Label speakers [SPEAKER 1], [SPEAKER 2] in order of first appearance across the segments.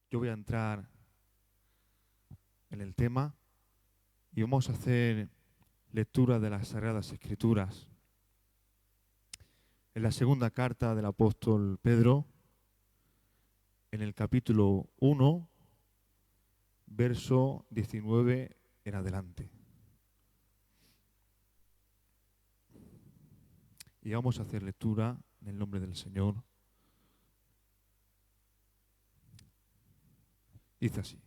[SPEAKER 1] Yo voy a entrar en el tema y vamos a hacer lectura de las Sagradas Escrituras. En la segunda carta del apóstol Pedro, en el capítulo 1, verso 19 en adelante. Y vamos a hacer lectura en el nombre del Señor. Dice así.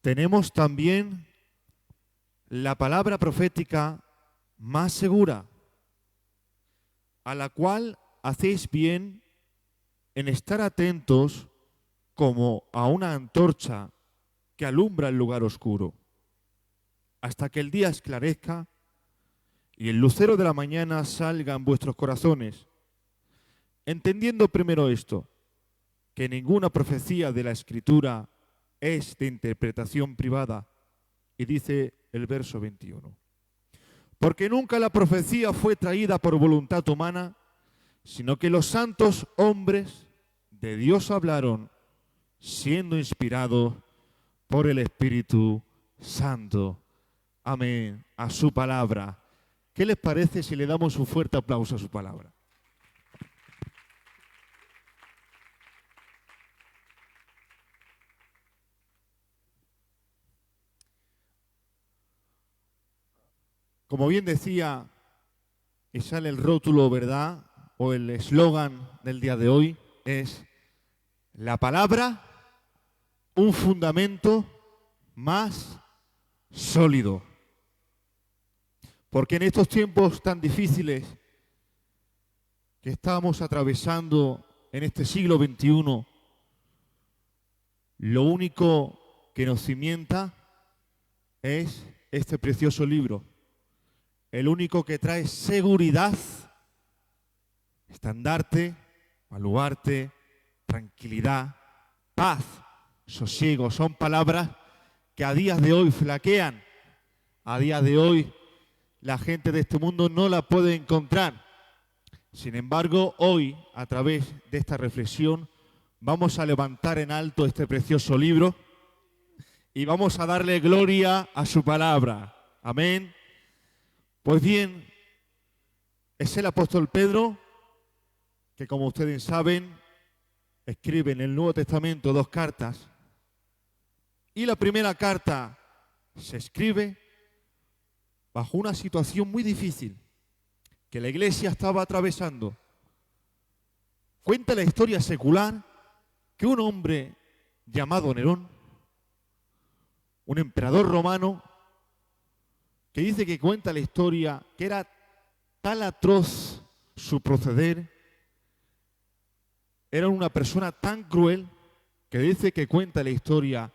[SPEAKER 1] Tenemos también la palabra profética más segura, a la cual hacéis bien en estar atentos como a una antorcha que alumbra el lugar oscuro, hasta que el día esclarezca y el lucero de la mañana salga en vuestros corazones, entendiendo primero esto, que ninguna profecía de la Escritura es de interpretación privada. Y dice el verso 21. Porque nunca la profecía fue traída por voluntad humana, sino que los santos hombres de Dios hablaron, siendo inspirados por el Espíritu Santo. Amén. A su palabra. ¿Qué les parece si le damos un fuerte aplauso a su palabra? Como bien decía, y sale el rótulo, ¿verdad? O el eslogan del día de hoy es la palabra, un fundamento más sólido. Porque en estos tiempos tan difíciles que estamos atravesando en este siglo XXI, lo único que nos cimienta es este precioso libro. El único que trae seguridad, estandarte, baluarte, tranquilidad, paz, sosiego. Son palabras que a días de hoy flaquean. A días de hoy la gente de este mundo no la puede encontrar. Sin embargo, hoy, a través de esta reflexión, vamos a levantar en alto este precioso libro y vamos a darle gloria a su palabra. Amén. Pues bien, es el apóstol Pedro que, como ustedes saben, escribe en el Nuevo Testamento 2 cartas. Y la primera carta se escribe bajo una situación muy difícil que la iglesia estaba atravesando. Cuenta la historia secular que un hombre llamado Nerón, un emperador romano, que dice que cuenta la historia que era tal atroz su proceder, era una persona tan cruel que dice que cuenta la historia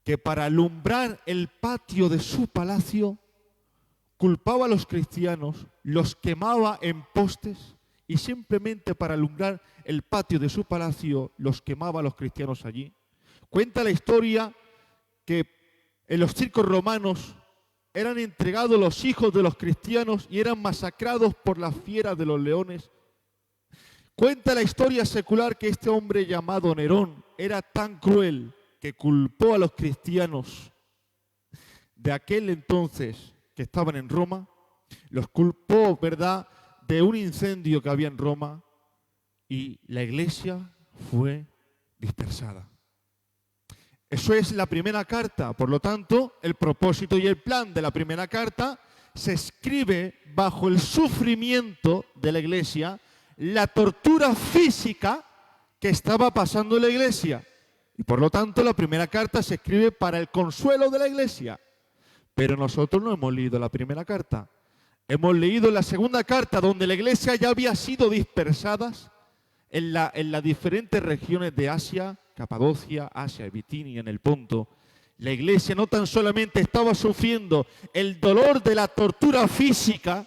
[SPEAKER 1] que para alumbrar el patio de su palacio culpaba a los cristianos, los quemaba en postes y simplemente para alumbrar el patio de su palacio los quemaba a los cristianos allí. Cuenta la historia que en los circos romanos eran entregados los hijos de los cristianos y eran masacrados por las fieras de los leones. Cuenta la historia secular que este hombre llamado Nerón era tan cruel que culpó a los cristianos de aquel entonces que estaban en Roma, los culpó, ¿verdad?, de un incendio que había en Roma y la iglesia fue dispersada. Eso es la primera carta. Por lo tanto, el propósito y el plan de la primera carta se escribe bajo el sufrimiento de la iglesia, la tortura física que estaba pasando en la iglesia. Y por lo tanto, la primera carta se escribe para el consuelo de la iglesia. Pero nosotros no hemos leído la primera carta. Hemos leído la segunda carta, donde la iglesia ya había sido dispersada en las diferentes regiones de Asia, Capadocia, Asia, Bitinia, en el Ponto. La iglesia no tan solamente estaba sufriendo el dolor de la tortura física,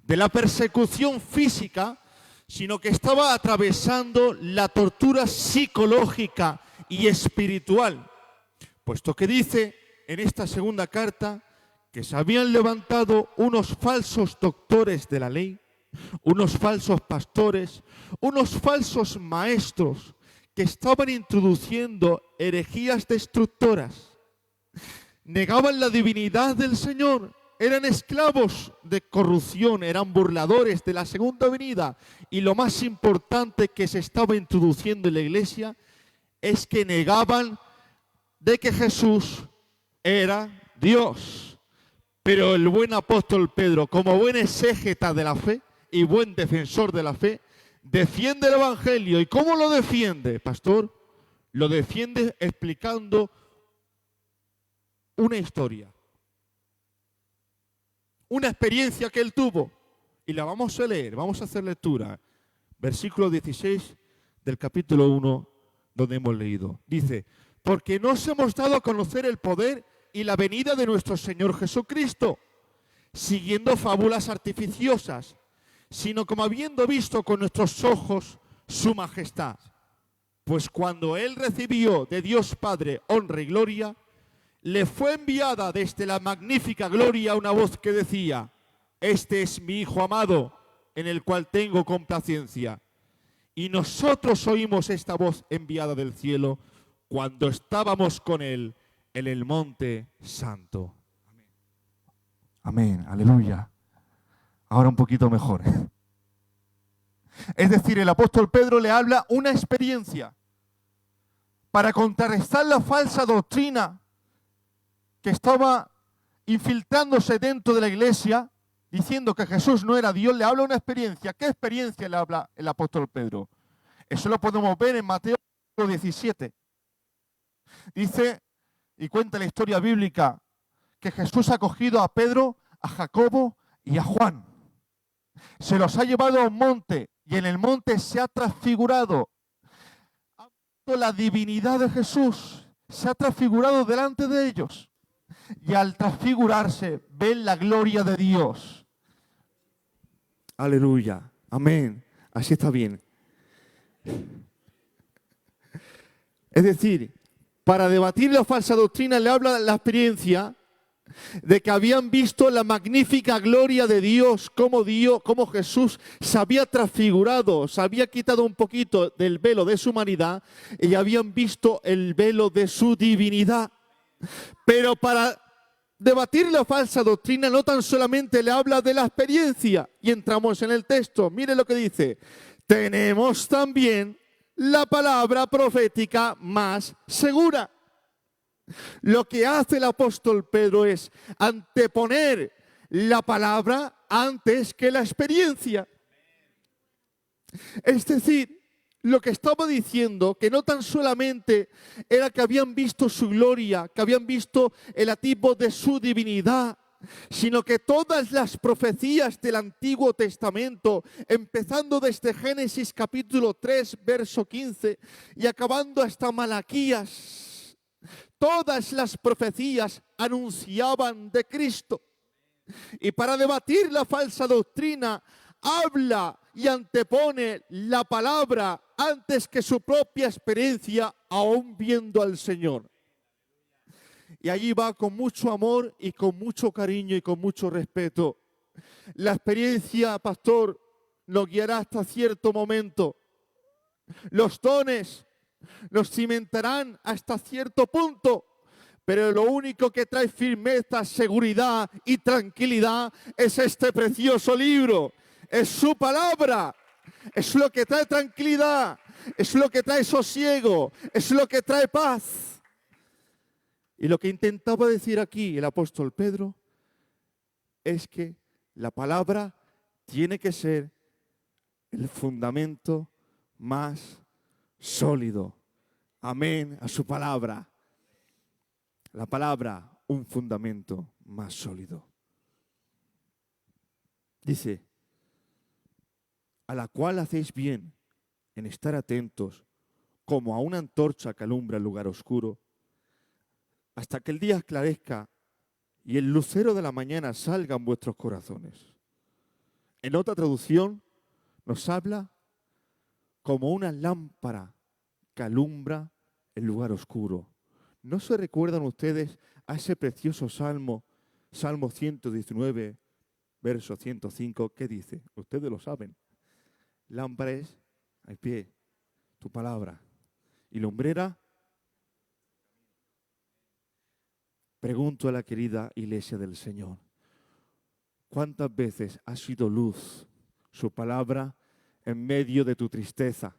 [SPEAKER 1] de la persecución física, sino que estaba atravesando la tortura psicológica y espiritual. Puesto que dice en esta segunda carta que se habían levantado unos falsos doctores de la ley unos falsos pastores, unos falsos maestros que estaban introduciendo herejías destructoras. Negaban la divinidad del Señor, eran esclavos de corrupción, eran burladores de la segunda venida. Y lo más importante que se estaba introduciendo en la iglesia es que negaban de que Jesús era Dios. Pero el buen apóstol Pedro, como buen exégeta de la fe y buen defensor de la fe, defiende el Evangelio. ¿Y cómo lo defiende, pastor? Lo defiende explicando una historia, una experiencia que él tuvo. Y la vamos a leer, vamos a hacer lectura. Versículo 16 del capítulo 1, donde hemos leído. Dice: porque nos hemos dado a conocer el poder y la venida de nuestro Señor Jesucristo, siguiendo fábulas artificiosas, sino como habiendo visto con nuestros ojos su majestad. Pues cuando Él recibió de Dios Padre honra y gloria, le fue enviada desde la magnífica gloria una voz que decía: este es mi Hijo amado, en el cual tengo complacencia. Y nosotros oímos esta voz enviada del cielo cuando estábamos con Él en el monte santo. Amén, aleluya. Ahora un poquito mejor. Es decir, el apóstol Pedro le habla una experiencia para contrarrestar la falsa doctrina que estaba infiltrándose dentro de la iglesia, diciendo que Jesús no era Dios. Le habla una experiencia. ¿Qué experiencia le habla el apóstol Pedro? Eso lo podemos ver en Mateo 17. Dice, y cuenta la historia bíblica, que Jesús ha cogido a Pedro, a Jacobo y a Juan. Se los ha llevado a un monte y en el monte se ha transfigurado. Ha visto la divinidad de Jesús, se ha transfigurado delante de ellos. Y al transfigurarse ven la gloria de Dios. Aleluya, amén, así está bien. Es decir, para debatir la falsa doctrina le habla la experiencia de que habían visto la magnífica gloria de Dios, como Jesús se había transfigurado, se había quitado un poquito del velo de su humanidad y habían visto el velo de su divinidad. Pero para debatir la falsa doctrina no tan solamente le habla de la experiencia, y entramos en el texto. Mire lo que dice: tenemos también la palabra profética más segura. Lo que hace el apóstol Pedro es anteponer la palabra antes que la experiencia. Es decir, lo que estaba diciendo, que no tan solamente era que habían visto su gloria, que habían visto el atisbo de su divinidad, sino que todas las profecías del Antiguo Testamento, empezando desde Génesis capítulo 3, verso 15, y acabando hasta Malaquías, todas las profecías anunciaban de Cristo. Y para debatir la falsa doctrina, habla y antepone la palabra antes que su propia experiencia, aún viendo al Señor. Y allí va con mucho amor y con mucho cariño y con mucho respeto. La experiencia, pastor, nos guiará hasta cierto momento. Los dones nos cimentarán hasta cierto punto. Pero lo único que trae firmeza, seguridad y tranquilidad es este precioso libro. Es su palabra. Es lo que trae tranquilidad. Es lo que trae sosiego. Es lo que trae paz. Y lo que intentaba decir aquí el apóstol Pedro es que la palabra tiene que ser el fundamento más sólido. Amén a su palabra. La palabra, un fundamento más sólido. Dice: a la cual hacéis bien en estar atentos como a una antorcha que alumbra el lugar oscuro, hasta que el día esclarezca y el lucero de la mañana salga en vuestros corazones. En otra traducción nos habla como una lámpara que alumbra el lugar oscuro. ¿No se recuerdan ustedes a ese precioso salmo, Salmo 119, verso 105, ¿qué dice? Ustedes lo saben. Lámpara es al pie, tu palabra. Y lumbrera, pregunto a la querida iglesia del Señor, ¿cuántas veces ha sido luz su palabra en medio de tu tristeza,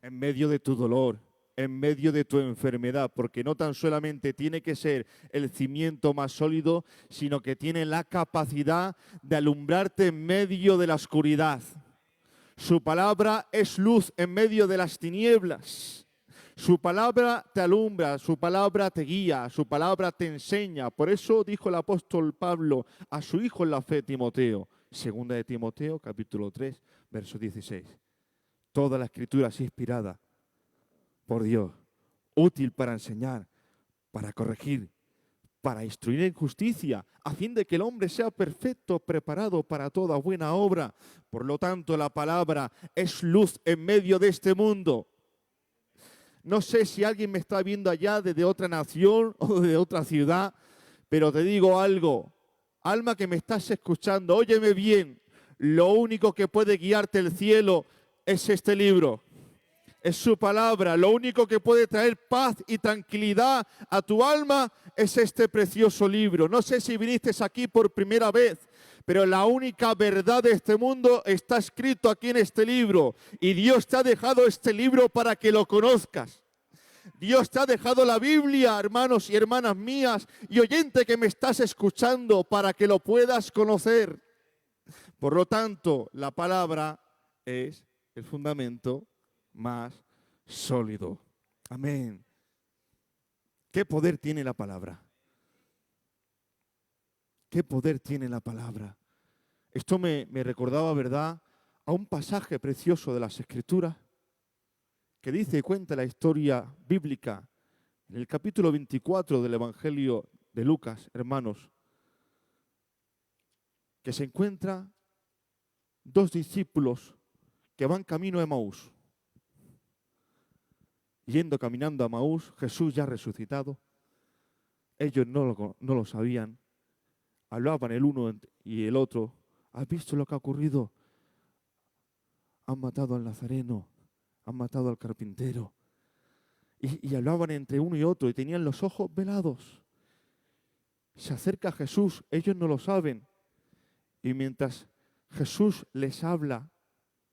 [SPEAKER 1] en medio de tu dolor, en medio de tu enfermedad? Porque no tan solamente tiene que ser el cimiento más sólido, sino que tiene la capacidad de alumbrarte en medio de la oscuridad. Su palabra es luz en medio de las tinieblas. Su palabra te alumbra, su palabra te guía, su palabra te enseña. Por eso dijo el apóstol Pablo a su hijo en la fe, Timoteo, segunda de Timoteo, capítulo 3, verso 16. Toda la escritura es inspirada por Dios, útil para enseñar, para corregir, para instruir en justicia, a fin de que el hombre sea perfecto, preparado para toda buena obra. Por lo tanto, la palabra es luz en medio de este mundo. No sé si alguien me está viendo allá desde otra nación o de otra ciudad, pero te digo algo, alma que me estás escuchando, óyeme bien, lo único que puede guiarte al cielo es este libro. Es su palabra. Lo único que puede traer paz y tranquilidad a tu alma es este precioso libro. No sé si viniste aquí por primera vez, pero la única verdad de este mundo está escrito aquí en este libro. Y Dios te ha dejado este libro para que lo conozcas. Dios te ha dejado la Biblia, hermanos y hermanas mías, y oyente que me estás escuchando, para que lo puedas conocer. Por lo tanto, la palabra es el fundamento más sólido. Amén. ¿Qué poder tiene la palabra? ¿Qué poder tiene la palabra? Esto me recordaba, ¿verdad?, a un pasaje precioso de las Escrituras que dice y cuenta la historia bíblica en el capítulo 24 del Evangelio de Lucas, hermanos, que se encuentra dos discípulos que van camino a Emaús. Yendo caminando a Emaús, Jesús ya resucitado. Ellos no lo sabían. Hablaban el uno y el otro. ¿Has visto lo que ha ocurrido? Han matado al nazareno, han matado al carpintero. Y hablaban entre uno y otro y tenían los ojos velados. Se acerca Jesús, ellos no lo saben. Y mientras Jesús les habla,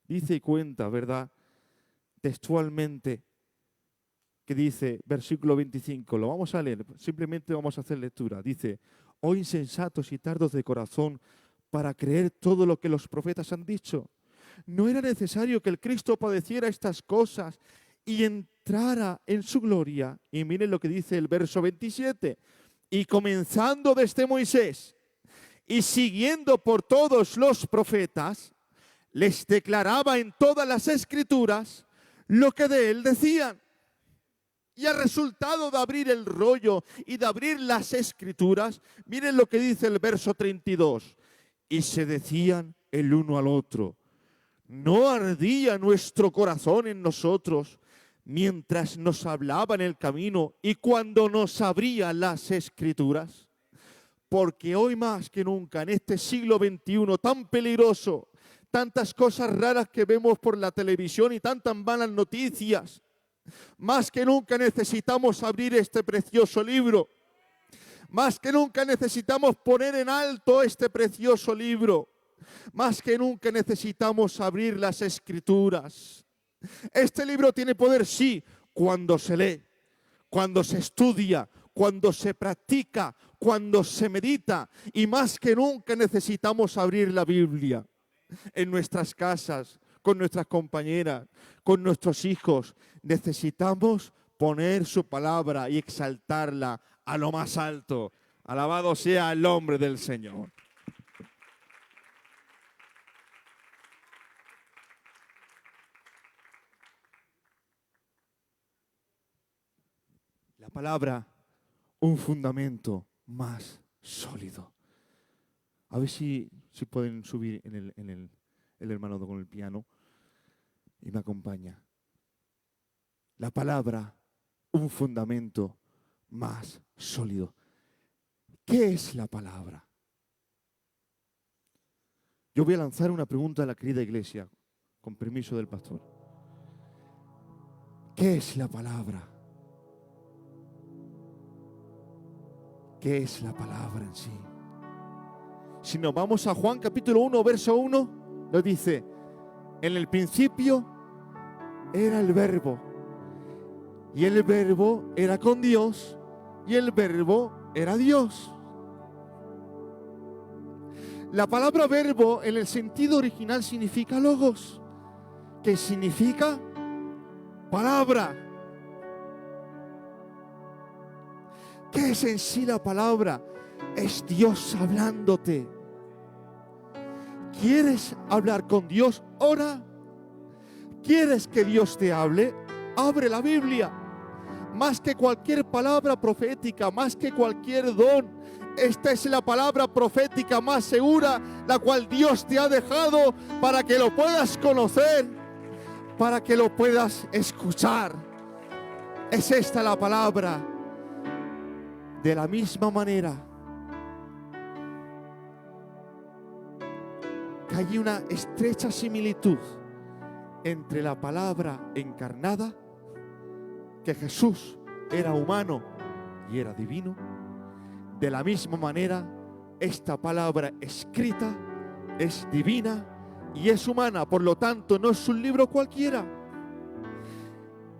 [SPEAKER 1] dice y cuenta, ¿verdad?, textualmente, que dice, versículo 25, lo vamos a leer, simplemente vamos a hacer lectura. Dice, oh insensatos y tardos de corazón para creer todo lo que los profetas han dicho. ¿No era necesario que el Cristo padeciera estas cosas y entrara en su gloria? Y miren lo que dice el verso 27. Y comenzando desde Moisés y siguiendo por todos los profetas, les declaraba en todas las escrituras lo que de él decían. Y el resultado de abrir el rollo y de abrir las escrituras, miren lo que dice el verso 32. Y se decían el uno al otro, ¿no ardía nuestro corazón en nosotros mientras nos hablaba en el camino y cuando nos abría las escrituras? Porque hoy más que nunca, en este siglo XXI tan peligroso, tantas cosas raras que vemos por la televisión y tantas malas noticias, más que nunca necesitamos abrir este precioso libro. Más que nunca necesitamos poner en alto este precioso libro. Más que nunca necesitamos abrir las escrituras. Este libro tiene poder, sí, cuando se lee, cuando se estudia, cuando se practica, cuando se medita. Y más que nunca necesitamos abrir la Biblia en nuestras casas, con nuestras compañeras, con nuestros hijos. Necesitamos poner su palabra y exaltarla a lo más alto. Alabado sea el nombre del Señor. La palabra, un fundamento más sólido. A ver si pueden subir el hermano con el piano y me acompaña. La palabra, un fundamento más sólido. ¿Qué es la palabra? Yo voy a lanzar una pregunta a la querida iglesia, con permiso del pastor. ¿Qué es la palabra? ¿Qué es la palabra en sí? Si nos vamos a Juan capítulo 1, verso 1, nos dice: en el principio era el Verbo, y el Verbo era con Dios, y el Verbo era Dios. La palabra verbo en el sentido original significa logos, que significa palabra. ¿Qué es en sí la palabra? Es Dios hablándote. ¿Quieres hablar con Dios? Ora. ¿Quieres que Dios te hable? Abre la Biblia. Más que cualquier palabra profética, más que cualquier don, esta es la palabra profética más segura, la cual Dios te ha dejado para que lo puedas conocer, para que lo puedas escuchar. Es esta la palabra. De la misma manera que hay una estrecha similitud entre la palabra encarnada, que Jesús era humano y era divino, de la misma manera esta palabra escrita es divina y es humana. Por lo tanto, no es un libro cualquiera.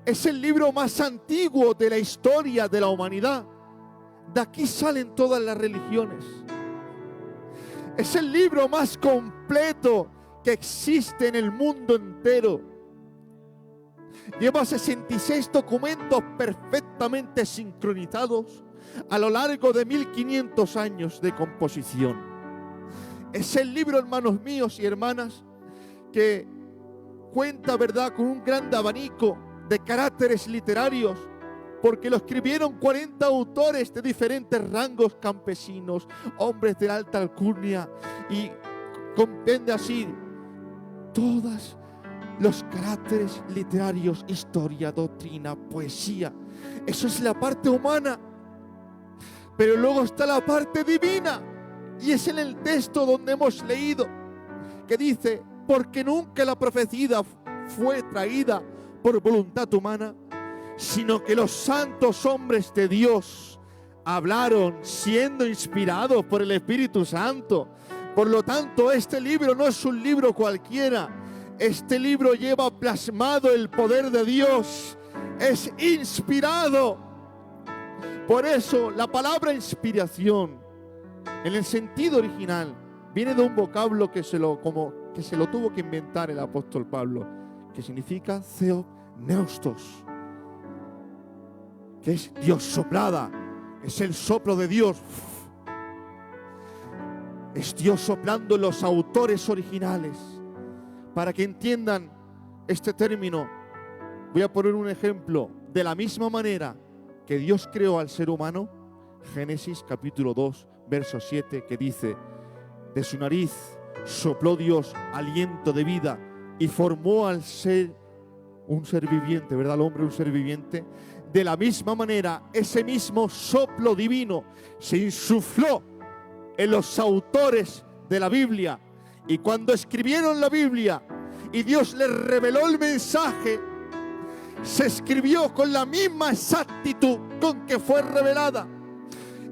[SPEAKER 1] Es el libro más antiguo de la historia de la humanidad. De aquí salen todas las religiones. Es el libro más completo que existe en el mundo entero. Lleva 66 documentos perfectamente sincronizados a lo largo de 1500 años de composición. Es el libro, hermanos míos y hermanas, que cuenta, ¿verdad?, con un gran abanico de caracteres literarios, porque lo escribieron 40 autores de diferentes rangos campesinos, hombres de alta alcurnia, y comprende así todos los caracteres literarios: historia, doctrina, poesía. Eso es la parte humana. Pero luego está la parte divina, y es en el texto donde hemos leído que dice: porque nunca la profecía fue traída por voluntad humana, sino que los santos hombres de Dios hablaron siendo inspirados por el Espíritu Santo. Por lo tanto, este libro no es un libro cualquiera. Este libro lleva plasmado el poder de Dios. Es inspirado. Por eso, la palabra inspiración, en el sentido original, viene de un vocablo que se lo tuvo que inventar el apóstol Pablo, que significa theopneustos, que es Dios soplada, es el soplo de Dios. Es Dios soplando en los autores originales. Para que entiendan este término, voy a poner un ejemplo. De la misma manera que Dios creó al ser humano, Génesis capítulo 2, verso 7, que dice: de su nariz sopló Dios aliento de vida y formó al ser un ser viviente, ¿verdad? Al hombre un ser viviente. De la misma manera, ese mismo soplo divino se insufló en los autores de la Biblia. Y cuando escribieron la Biblia y Dios les reveló el mensaje, se escribió con la misma exactitud con que fue revelada.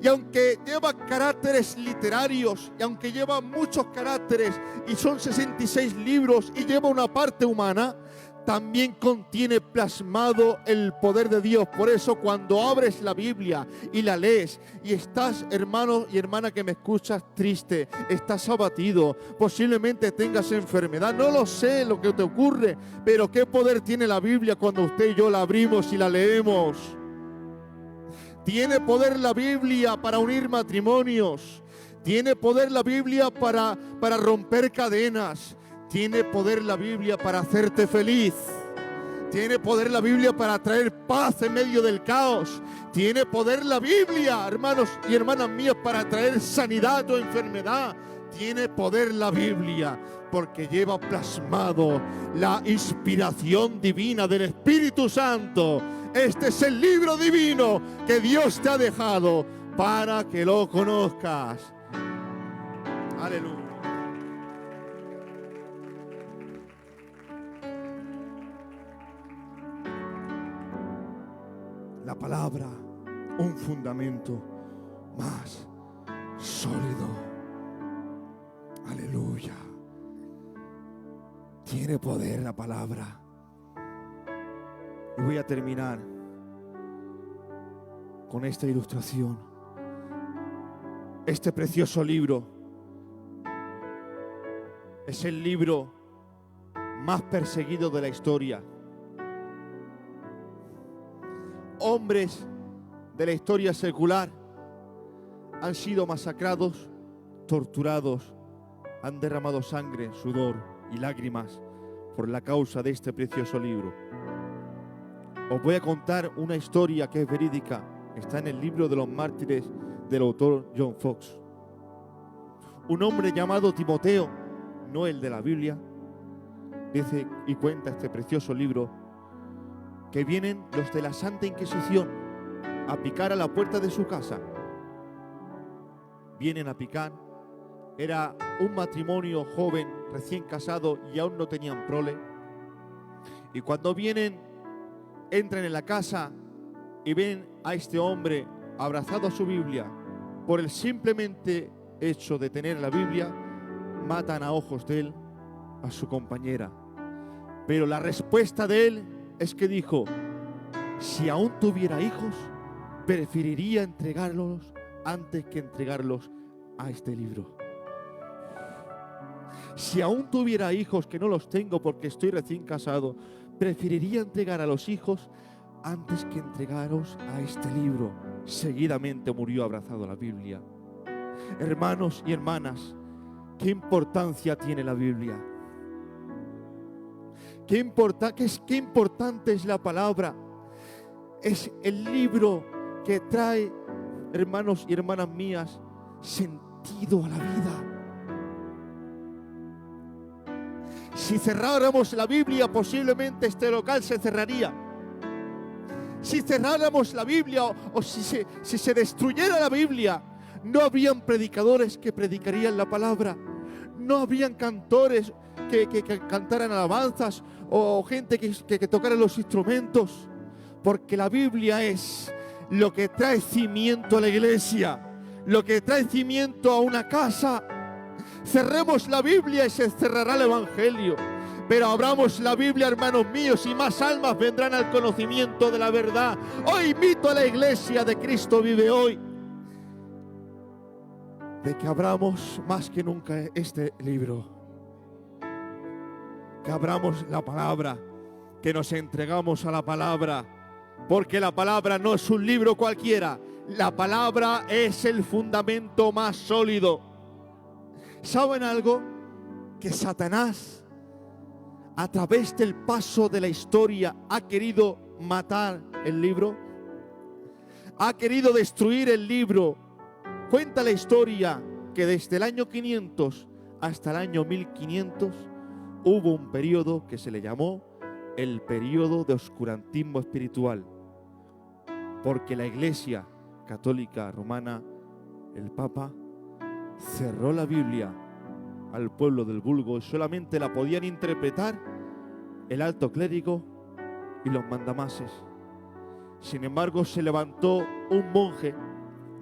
[SPEAKER 1] Y aunque lleva caracteres literarios, y aunque lleva muchos caracteres, y son 66 libros, y lleva una parte humana, también contiene plasmado el poder de Dios. Por eso, cuando abres la Biblia y la lees, y estás, hermano y hermana que me escuchas, triste, estás abatido, posiblemente tengas enfermedad, no lo sé lo que te ocurre, pero qué poder tiene la Biblia cuando usted y yo la abrimos y la leemos. Tiene poder la Biblia para unir matrimonios. Tiene poder la Biblia para romper cadenas. Tiene poder la Biblia para hacerte feliz. Tiene poder la Biblia para traer paz en medio del caos. Tiene poder la Biblia, hermanos y hermanas mías, para traer sanidad o enfermedad. Tiene poder la Biblia porque lleva plasmado la inspiración divina del Espíritu Santo. Este es el libro divino que Dios te ha dejado para que lo conozcas. Aleluya. la palabra un fundamento más sólido. Aleluya. Tiene poder la palabra. Y voy a terminar con esta ilustración. Este precioso libro es el libro más perseguido de la historia. Hombres de la historia secular han sido masacrados, torturados, han derramado sangre, sudor y lágrimas por la causa de este precioso libro. Os voy a contar una historia que es verídica. Está en el libro de los mártires del autor John Fox. Un hombre llamado Timoteo, no el de la Biblia, dice y cuenta este precioso libro, que vienen los de la Santa Inquisición a picar a la puerta de su casa. Vienen a picar. Era un matrimonio joven, recién casado, y aún no tenían prole. Y cuando vienen, entran en la casa y ven a este hombre abrazado a su Biblia. Por el simplemente hecho de tener la Biblia, matan a ojos de él a su compañera. Pero la respuesta de él es que dijo: si aún tuviera hijos, preferiría entregarlos antes que entregarlos a este libro. Si aún tuviera hijos, que no los tengo porque estoy recién casado, preferiría entregar a los hijos antes que entregaros a este libro. Seguidamente murió abrazado a la Biblia. Hermanos y hermanas, ¿qué importancia tiene la Biblia? Qué importante es la palabra. Es el libro que trae, hermanos y hermanas mías, sentido a la vida. Si cerráramos la Biblia, posiblemente este local se cerraría. Si cerráramos la Biblia o si se destruyera la Biblia, no habrían predicadores que predicarían la palabra. No habrían cantores que cantaran alabanzas o gente que tocara los instrumentos. Porque la Biblia es lo que trae cimiento a la iglesia, lo que trae cimiento a una casa. Cerremos la Biblia y se cerrará el Evangelio. Pero abramos la Biblia, hermanos míos, y más almas vendrán al conocimiento de la verdad. Hoy invito a la iglesia de Cristo Vive Hoy de que abramos más que nunca este libro, que abramos la palabra, que nos entregamos a la palabra, porque la palabra no es un libro cualquiera. La palabra es el fundamento más sólido. ¿Saben algo? Que Satanás, a través del paso de la historia, ha querido matar el libro, ha querido destruir el libro. Cuenta la historia que desde el año 500 hasta el año 1500 hubo un periodo que se le llamó el periodo de oscurantismo espiritual, porque la Iglesia Católica Romana, el Papa, cerró la Biblia al pueblo del vulgo y solamente la podían interpretar el alto clérigo y los mandamases. Sin embargo, se levantó un monje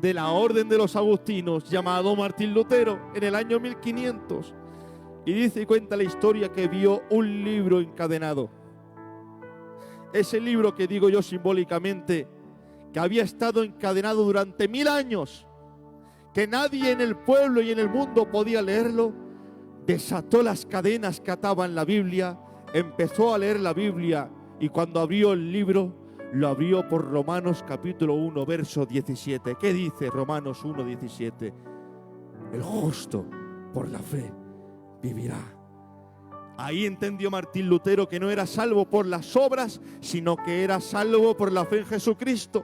[SPEAKER 1] de la orden de los agustinos llamado Martín Lutero en el año 1500, y dice y cuenta la historia que vio un libro encadenado. Ese libro que digo yo simbólicamente, que había estado encadenado durante 1000 años, que nadie en el pueblo y en el mundo podía leerlo, desató las cadenas que ataban la Biblia, empezó a leer la Biblia, y cuando abrió el libro, lo abrió por Romanos capítulo 1, verso 17. ¿Qué dice Romanos 1, 17? El justo por la fe vivirá. Ahí entendió Martín Lutero que no era salvo por las obras, sino que era salvo por la fe en Jesucristo.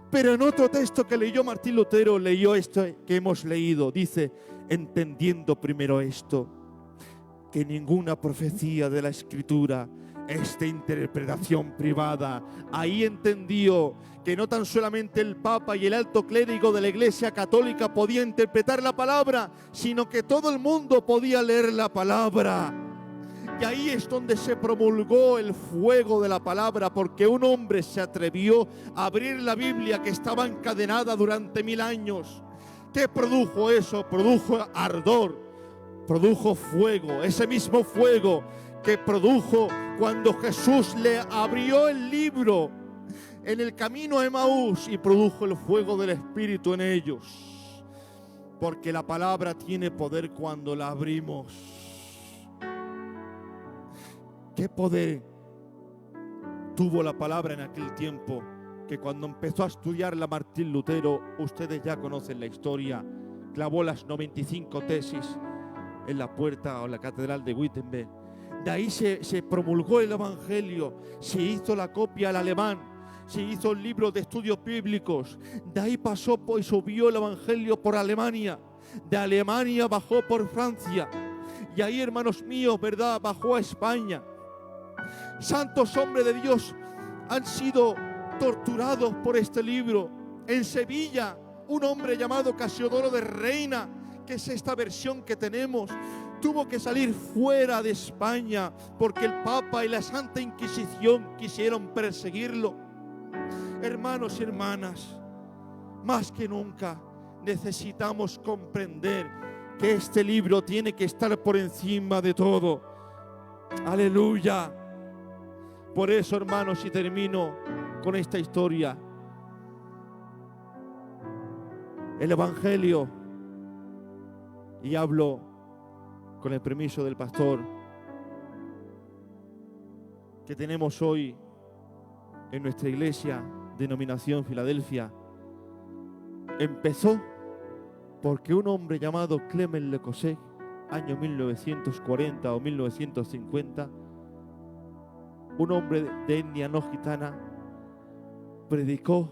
[SPEAKER 1] Pero en otro texto que leyó Martín Lutero, leyó esto que hemos leído. Dice: entendiendo primero esto, que ninguna profecía de la Escritura es de interpretación privada. Ahí entendió que no tan solamente el Papa y el alto clérigo de la Iglesia Católica podía interpretar la palabra, sino que todo el mundo podía leer la palabra. Y ahí es donde se promulgó el fuego de la palabra, porque un hombre se atrevió a abrir la Biblia que estaba encadenada durante 1000 años. ¿Qué produjo eso? Produjo ardor, produjo fuego, ese mismo fuego que produjo cuando Jesús le abrió el libro en el camino a Emaús y produjo el fuego del Espíritu en ellos. Porque la palabra tiene poder cuando la abrimos. ¿Qué poder tuvo la palabra en aquel tiempo? Que cuando empezó a estudiarla Martín Lutero, ustedes ya conocen la historia, clavó las 95 tesis en la puerta o la catedral de Wittenberg. De ahí se promulgó el Evangelio, se hizo la copia al alemán, se hizo el libro de estudios bíblicos. De ahí pasó y subió el Evangelio por Alemania. De Alemania bajó por Francia. Y ahí, hermanos míos, ¿verdad?, bajó a España. Santos hombres de Dios han sido torturados por este libro. En Sevilla, un hombre llamado Casiodoro de Reina, que es esta versión que tenemos, tuvo que salir fuera de España porque el Papa y la Santa Inquisición quisieron perseguirlo. Hermanos y hermanas, más que nunca necesitamos comprender que este libro tiene que estar por encima de todo. Aleluya. Por eso, hermanos, y termino con esta historia. El Evangelio, y hablo con el permiso del pastor, que tenemos hoy en nuestra iglesia, denominación Filadelfia, empezó porque un hombre llamado Clement Lecosset, año 1940 o 1950, un hombre de etnia no gitana, predicó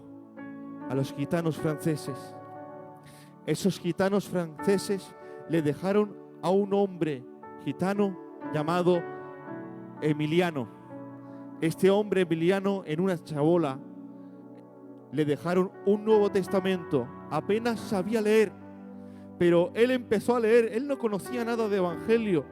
[SPEAKER 1] a los gitanos franceses. Esos gitanos franceses le dejaron a un hombre gitano llamado Emiliano. Este hombre Emiliano, en una chabola, le dejaron un Nuevo Testamento. Apenas sabía leer, pero él empezó a leer. Él no conocía nada de Evangelio.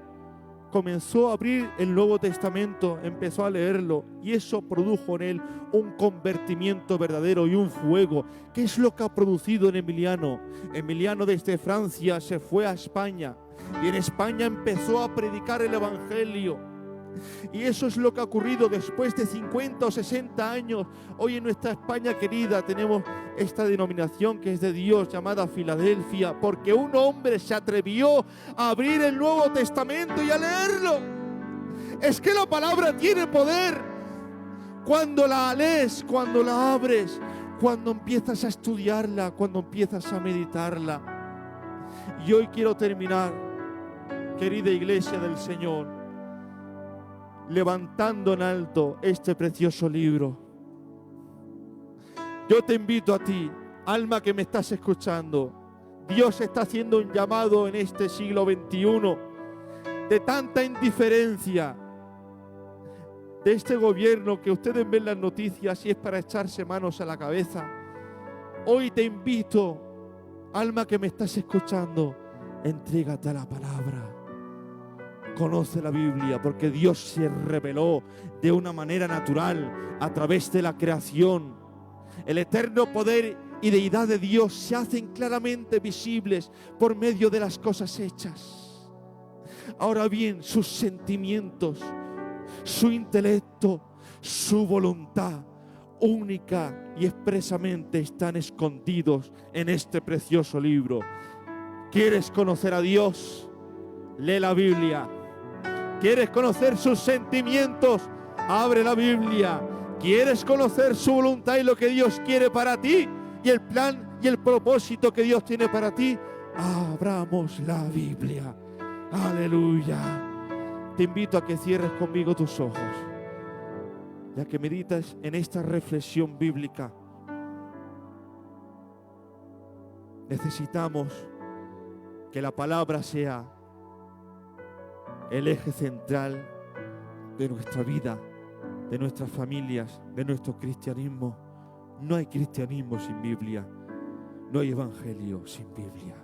[SPEAKER 1] Comenzó a abrir el Nuevo Testamento, empezó a leerlo, y eso produjo en él un convertimiento verdadero y un fuego. ¿Qué es lo que ha producido en Emiliano? Emiliano desde Francia se fue a España, y en España empezó a predicar el Evangelio. Y eso es lo que ha ocurrido después de 50 o 60 años. Hoy en nuestra España querida tenemos esta denominación que es de Dios, llamada Filadelfia, porque un hombre se atrevió a abrir el Nuevo Testamento y a leerlo. Es que la palabra tiene poder cuando la lees, cuando la abres, cuando empiezas a estudiarla, cuando empiezas a meditarla. Y hoy quiero terminar, querida iglesia del Señor, levantando en alto este precioso libro. Yo te invito a ti, alma que me estás escuchando. Dios está haciendo un llamado en este siglo XXI de tanta indiferencia de este gobierno que ustedes ven las noticias y es para echarse manos a la cabeza. Hoy te invito, alma que me estás escuchando, entrégate a la palabra. Conoce la Biblia, porque Dios se reveló de una manera natural a través de la creación. El eterno poder y deidad de Dios se hacen claramente visibles por medio de las cosas hechas. Ahora bien, sus sentimientos, su intelecto, su voluntad única y expresamente están escondidos en este precioso libro. ¿Quieres conocer a Dios? Lee la Biblia. ¿Quieres conocer sus sentimientos? Abre la Biblia. ¿Quieres conocer su voluntad y lo que Dios quiere para ti? Y el plan y el propósito que Dios tiene para ti. Abramos la Biblia. Aleluya. Te invito a que cierres conmigo tus ojos, ya que meditas en esta reflexión bíblica. Necesitamos que la palabra sea el eje central de nuestra vida, de nuestras familias, de nuestro cristianismo. No hay cristianismo sin Biblia, no hay evangelio sin Biblia.